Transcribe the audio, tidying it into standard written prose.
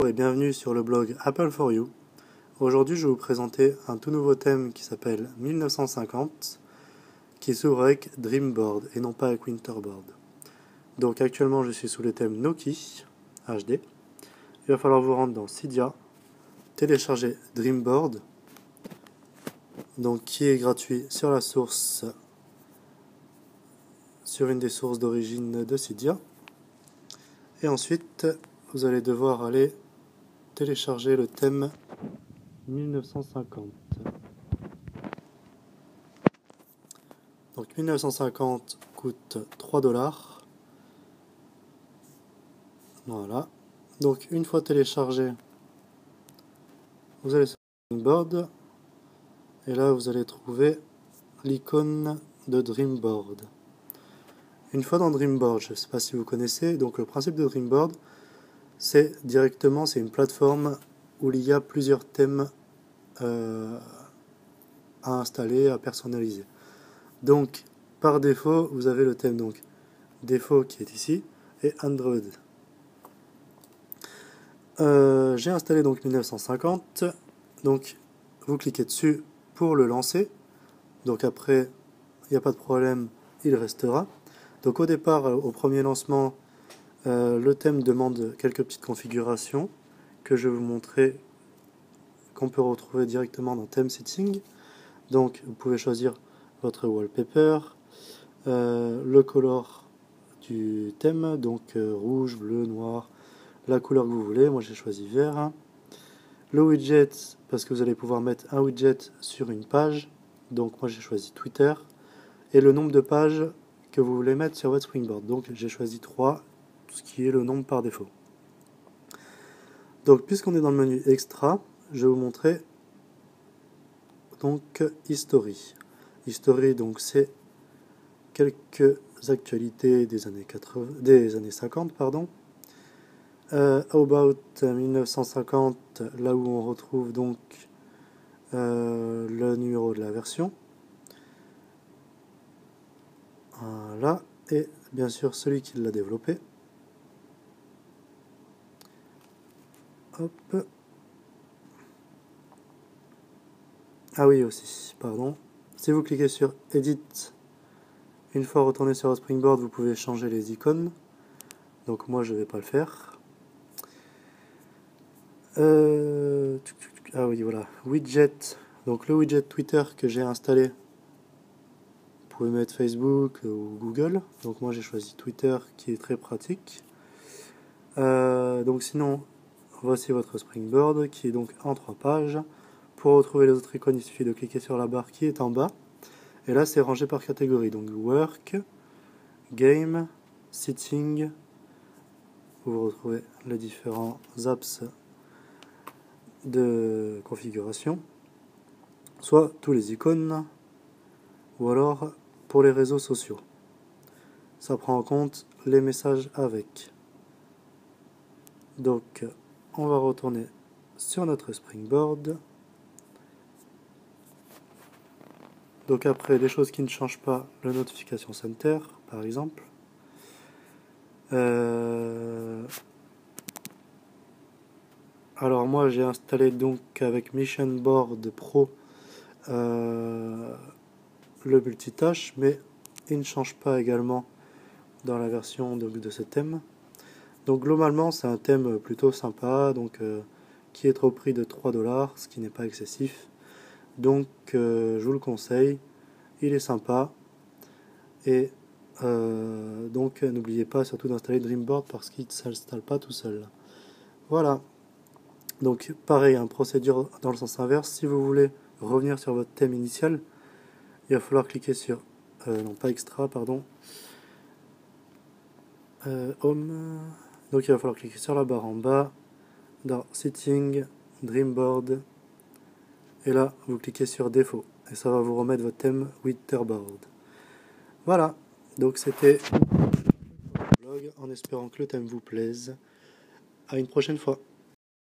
Et bienvenue sur le blog Apple for You. Aujourd'hui, je vais vous présenter un tout nouveau thème qui s'appelle 1950, qui s'ouvre avec Dreamboard et non pas avec Winterboard. Donc actuellement, je suis sous le thème Noki HD. Il va falloir vous rendre dans Cydia, télécharger Dreamboard, donc qui est gratuit sur la source, sur une des sources d'origine de Cydia. Et ensuite, vous allez devoir aller télécharger le thème 1950. Donc 1950 coûte 3$. Voilà. Donc une fois téléchargé, vous allez sur Dreamboard et là vous allez trouver l'icône de Dreamboard. Une fois dans Dreamboard, je ne sais pas si vous connaissez, donc le principe de Dreamboard, c'est une plateforme où il y a plusieurs thèmes à installer, à personnaliser. Donc par défaut, vous avez le thème défaut qui est ici et Android. J'ai installé donc 1950, donc vous cliquez dessus pour le lancer, donc après il n'y a pas de problème, il restera. Donc au départ, au premier lancement, le thème demande quelques petites configurations que je vais vous montrer, qu'on peut retrouver directement dans Theme Setting. Donc vous pouvez choisir votre wallpaper, le color du thème, donc rouge, bleu, noir, la couleur que vous voulez. Moi j'ai choisi vert. Le widget, parce que vous allez pouvoir mettre un widget sur une page, donc moi j'ai choisi Twitter. Et le nombre de pages que vous voulez mettre sur votre Springboard, donc j'ai choisi 3, ce qui est le nombre par défaut. Donc puisqu'on est dans le menu extra, je vais vous montrer donc History. History, donc c'est quelques actualités des années 50, pardon. About 1950, là où on retrouve donc le numéro de la version. Voilà, et bien sûr celui qui l'a développé. Hop. Ah oui aussi, pardon. Si vous cliquez sur Edit, une fois retourné sur votre Springboard, vous pouvez changer les icônes. Donc moi je ne vais pas le faire. Ah oui voilà, widget. Donc le widget Twitter que j'ai installé, vous pouvez mettre Facebook ou Google. Donc moi j'ai choisi Twitter qui est très pratique. Donc sinon, voici votre Springboard qui est donc en 3 pages. Pour retrouver les autres icônes, il suffit de cliquer sur la barre qui est en bas. Et là, c'est rangé par catégorie. Donc Work, Game, Sitting. Vous retrouvez les différents apps de configuration. Soit tous les icônes, ou alors pour les réseaux sociaux. Ça prend en compte les messages avec. Donc, on va retourner sur notre Springboard. Donc après, les choses qui ne changent pas, le Notification Center, par exemple. Alors moi, j'ai installé donc avec Mission Board Pro le multitâche, mais il ne change pas également dans la version de ce thème. Donc globalement, c'est un thème plutôt sympa, donc qui est au prix de 3$, ce qui n'est pas excessif. Donc je vous le conseille, il est sympa. Et donc n'oubliez pas surtout d'installer Dreamboard parce qu'il ne s'installe pas tout seul. Voilà. Donc pareil, procédure dans le sens inverse. Si vous voulez revenir sur votre thème initial, il va falloir cliquer sur non pas extra, pardon, home. Donc il va falloir cliquer sur la barre en bas dans Setting, Dreamboard, et là vous cliquez sur défaut et ça va vous remettre votre thème Winterboard. Voilà, donc c'était le blog en espérant que le thème vous plaise. À une prochaine fois.